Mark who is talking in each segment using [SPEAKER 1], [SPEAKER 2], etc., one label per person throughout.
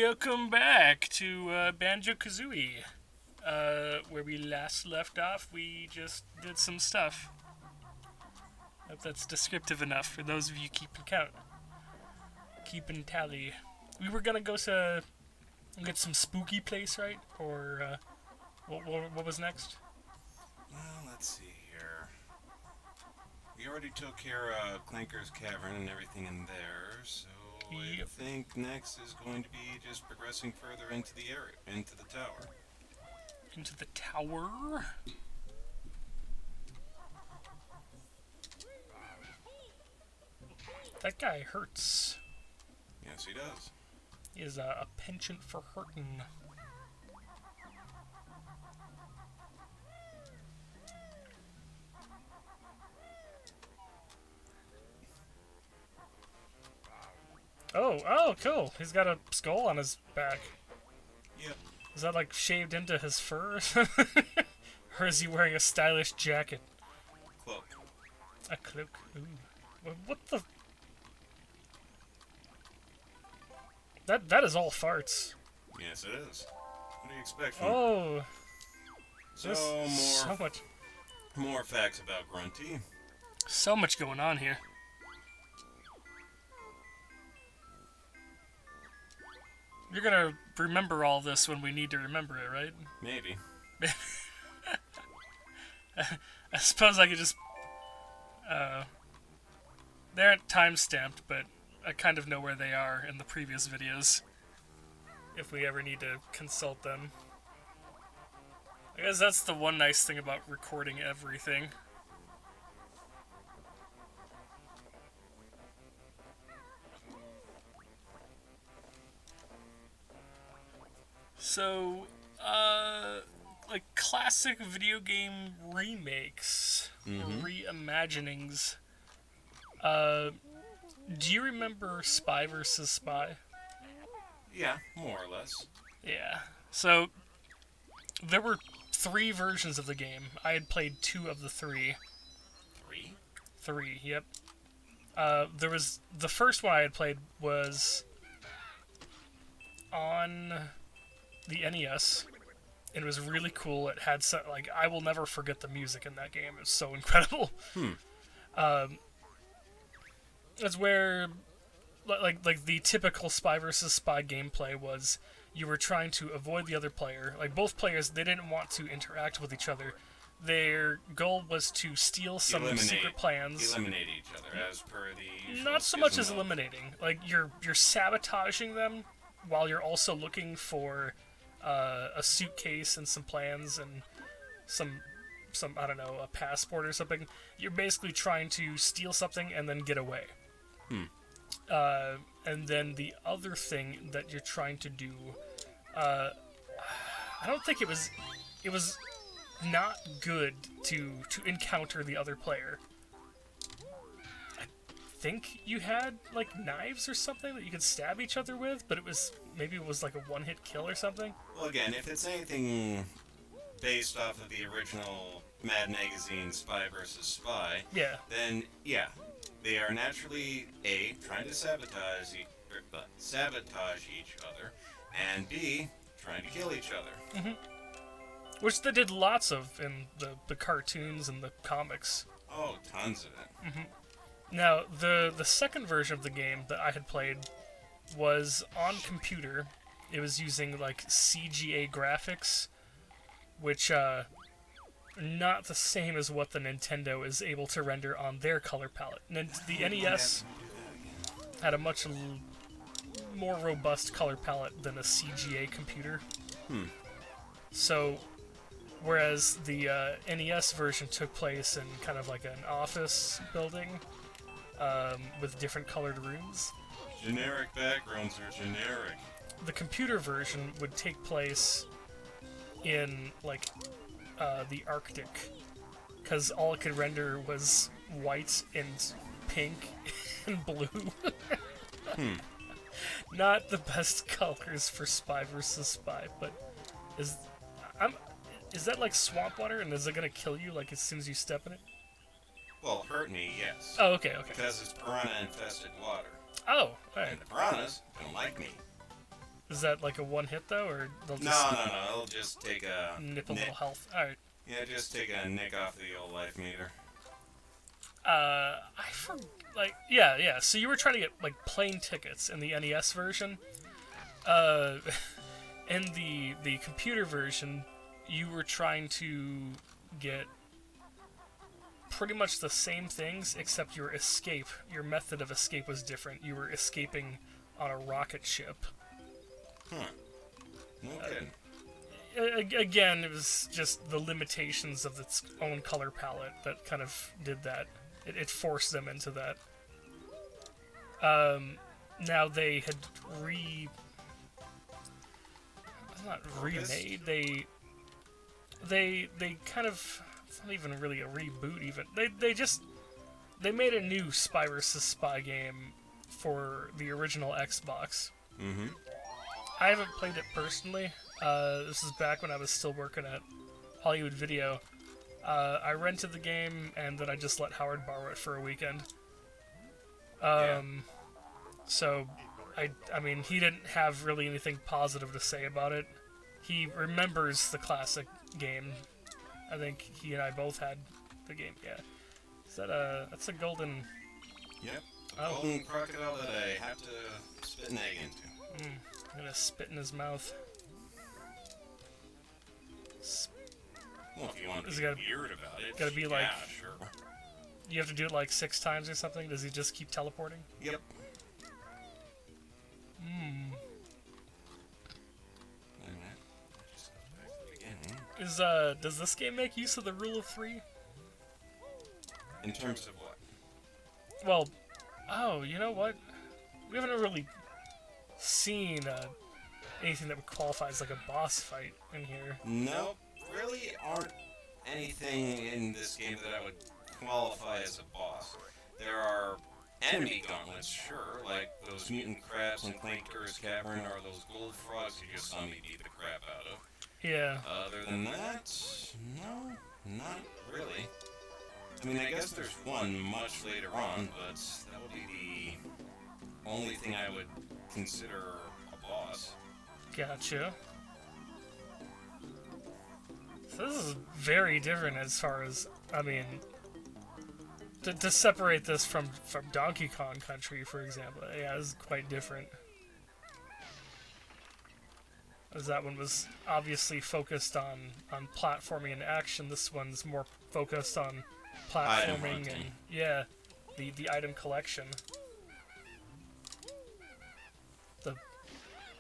[SPEAKER 1] Welcome back to Banjo Kazooie. Where we last left off, we just did some stuff. Hope that's descriptive enough for those of you keeping count. Keeping tally. We were gonna go to get some spooky place, right? Or what was next?
[SPEAKER 2] Well, let's see here. We already took care of Clanker's Cavern and everything in there, so I think next is going to be just progressing further into the area, into the tower.
[SPEAKER 1] Into the tower? That guy hurts.
[SPEAKER 2] Yes, he does.
[SPEAKER 1] He has a penchant for hurting. Oh, cool. He's got a skull on his back.
[SPEAKER 2] Yep.
[SPEAKER 1] Is that like shaved into his fur? Or is he wearing a stylish jacket?
[SPEAKER 2] Cloak.
[SPEAKER 1] A cloak. Ooh. What the? That is all farts.
[SPEAKER 2] Yes, it is. What do you expect from
[SPEAKER 1] Oh.
[SPEAKER 2] So
[SPEAKER 1] much.
[SPEAKER 2] More facts about Grunty.
[SPEAKER 1] So much going on here. You're gonna remember all this when we need to remember it, right?
[SPEAKER 2] Maybe.
[SPEAKER 1] I suppose I could just... they aren't time-stamped, but I kind of know where they are in the previous videos. If we ever need to consult them. I guess that's the one nice thing about recording everything. So, like classic video game remakes, or reimaginings. Do you remember Spy vs. Spy?
[SPEAKER 2] Yeah, more or less.
[SPEAKER 1] Yeah. So, there were 3 versions of the game. I had played 2 of the 3.
[SPEAKER 2] 3?
[SPEAKER 1] 3, yep. There was... The first one I had played was on the NES. And it was really cool. It had some... Like, I will never forget the music in that game. It was so incredible. That's where... Like the typical Spy vs. Spy gameplay was you were trying to avoid the other player. Like, both players, they didn't want to interact with each other. Their goal was to steal some secret plans.
[SPEAKER 2] Eliminate each other, as per the usual.
[SPEAKER 1] Not so much as eliminating. Like, you're sabotaging them while you're also looking for a suitcase and some plans and some I don't know, a passport or something. You're basically trying to steal something and then get away. And then the other thing that you're trying to do, I don't think it was not good to encounter the other player. I think you had like knives or something that you could stab each other with, but maybe it was like a one-hit kill or something.
[SPEAKER 2] Well, again, if it's anything based off of the original Mad Magazine Spy vs. Spy,
[SPEAKER 1] Yeah.
[SPEAKER 2] then yeah. They are naturally, A, trying to sabotage each other, and B, trying to kill each other.
[SPEAKER 1] Which they did lots of in the cartoons and the comics.
[SPEAKER 2] Oh, tons of it.
[SPEAKER 1] Now, the second version of the game that I had played was on computer. It was using, like, CGA graphics, which, not the same as what the Nintendo is able to render on their color palette. The NES had a much more robust color palette than a CGA computer. So, whereas the NES version took place in kind of like an office building with different colored rooms.
[SPEAKER 2] Generic backgrounds are generic.
[SPEAKER 1] The computer version would take place in, like, the Arctic, because all it could render was white and pink and blue. Not the best colors for Spy vs. Spy, but is that like swamp water, and is it gonna kill you like as soon as you step in it?
[SPEAKER 2] Well, hurt me, yes.
[SPEAKER 1] Oh, okay.
[SPEAKER 2] Because it's piranha-infested water.
[SPEAKER 1] Oh, alright.
[SPEAKER 2] And the piranhas don't like me.
[SPEAKER 1] Is that like a one hit though, or they'll
[SPEAKER 2] No,
[SPEAKER 1] just
[SPEAKER 2] no, no. It'll just take a
[SPEAKER 1] nip a
[SPEAKER 2] nick.
[SPEAKER 1] little health? All right.
[SPEAKER 2] Yeah, just take a nick off the old life meter.
[SPEAKER 1] Yeah. So you were trying to get like plane tickets in the NES version. Uh, in the computer version, you were trying to get pretty much the same things, except your method of escape was different. You were escaping on a rocket ship.
[SPEAKER 2] Huh. No kidding.
[SPEAKER 1] Again, it was just the limitations of its own color palette that kind of did that. It forced them into that. Now they had not remade. They kind of, it's not even really a reboot. Even they made a new Spy vs. Spy game for the original Xbox.
[SPEAKER 2] Mm-hmm.
[SPEAKER 1] I haven't played it personally. This is back when I was still working at Hollywood Video. I rented the game, and then I just let Howard borrow it for a weekend. So, I mean, he didn't have really anything positive to say about it. He remembers the classic game. I think he and I both had the game, yeah. Is that that's a golden...
[SPEAKER 2] Yep. A golden crocodile that I have to spit an egg into.
[SPEAKER 1] I'm gonna spit in his mouth.
[SPEAKER 2] Well, if you want to
[SPEAKER 1] Is
[SPEAKER 2] be
[SPEAKER 1] it
[SPEAKER 2] weird about it,
[SPEAKER 1] gotta be like...
[SPEAKER 2] yeah, sure.
[SPEAKER 1] You have to do it like 6 times or something? Does he just keep teleporting?
[SPEAKER 2] Yep. Just goes back to the beginning.
[SPEAKER 1] Does this game make use of the rule of 3?
[SPEAKER 2] In terms of what?
[SPEAKER 1] Well, oh, you know what? We haven't really seen anything that would qualify as like a boss fight in here.
[SPEAKER 2] Nope. Really aren't anything in this game that I would qualify as a boss. There are enemy gauntlets, sure, like those mutant crabs in Clanker's Cavern or those gold frogs you just saw me beat the crap out of.
[SPEAKER 1] Yeah.
[SPEAKER 2] Other than that, no, not really. I mean, I guess there's one much later on, but that would be the only thing I would consider a boss.
[SPEAKER 1] Gotcha. So this is very different as far as, I mean, to separate this from Donkey Kong Country, for example, yeah, it's quite different. As that one was obviously focused on platforming and action, this one's more focused on platforming and, yeah, the item collection.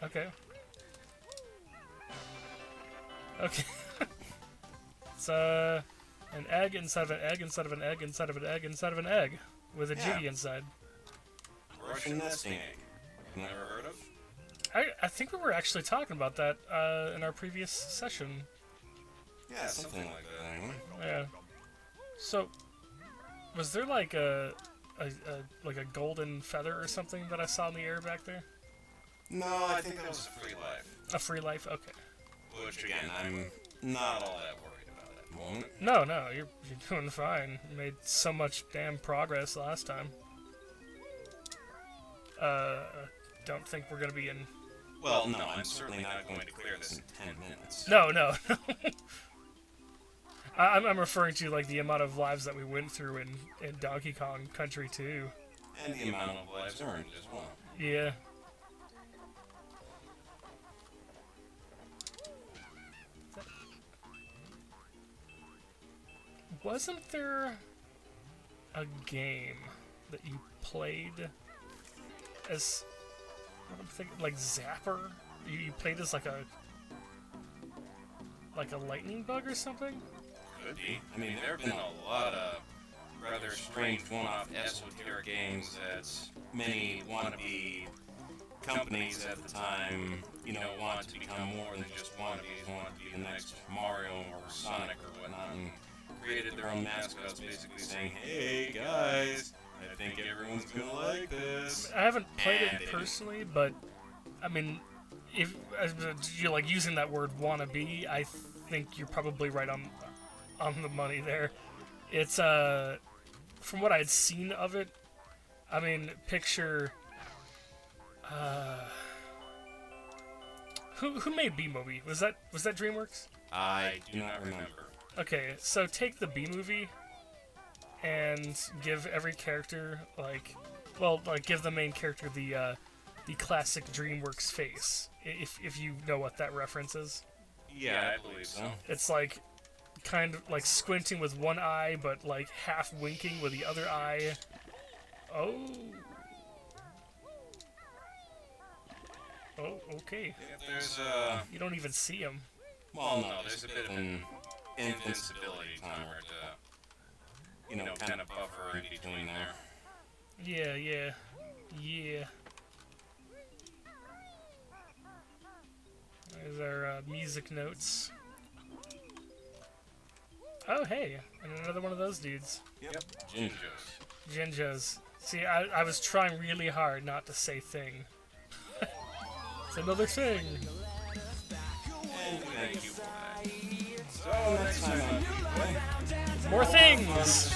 [SPEAKER 1] Okay. It's an egg inside of an egg inside of an egg inside of an egg inside of an egg with a jiggy inside.
[SPEAKER 2] Russian nesting egg. Never heard of?
[SPEAKER 1] I think we were actually talking about that in our previous session.
[SPEAKER 2] Yeah, something like that anyway.
[SPEAKER 1] Yeah. So, was there like a golden feather or something that I saw in the air back there?
[SPEAKER 2] No, I think that was a free life.
[SPEAKER 1] A free life? Okay.
[SPEAKER 2] Which, again, I'm not all that worried about at the moment.
[SPEAKER 1] No, you're doing fine. You made so much damn progress last time. Don't think we're gonna be in...
[SPEAKER 2] Well, no, I'm certainly not going to clear this in 10 minutes.
[SPEAKER 1] No. I'm referring to like the amount of lives that we went through in Donkey Kong Country 2.
[SPEAKER 2] And the amount of lives earned as well.
[SPEAKER 1] Yeah. Wasn't there a game that you played as, I'm thinking, like Zapper? You played as like a lightning bug or something?
[SPEAKER 2] Could be. I mean, there have been a lot of rather strange one-off esoteric games that many wannabe companies at the time, wanted to become more than just wannabes, wanted to be the next Mario or Sonic or whatnot, and created their own mascots basically saying, hey guys, I think everyone's gonna like this.
[SPEAKER 1] I haven't played it personally, but I mean, if you're like using that word wannabe, I think you're probably right on the money there. It's from what I'd seen of it, I mean, picture Who made B-Movie? Was that DreamWorks?
[SPEAKER 2] I do not remember.
[SPEAKER 1] Okay, so take the B-Movie and give every character give the main character the classic DreamWorks face. If you know what that reference is.
[SPEAKER 2] Yeah, I believe so.
[SPEAKER 1] It's like kind of like squinting with one eye, but like half winking with the other eye. Oh. Oh, okay.
[SPEAKER 2] If there's
[SPEAKER 1] You don't even see him.
[SPEAKER 2] well, no, there's a bit of an invincibility timer to, kind of buffer in between there.
[SPEAKER 1] Yeah. There's our music notes. Oh, hey, and another one of those dudes.
[SPEAKER 2] Yep.
[SPEAKER 1] Jinjos. See, I was trying really hard not to say thing. It's another thing.
[SPEAKER 2] And thank you for that. So next time on Pway,
[SPEAKER 1] More things!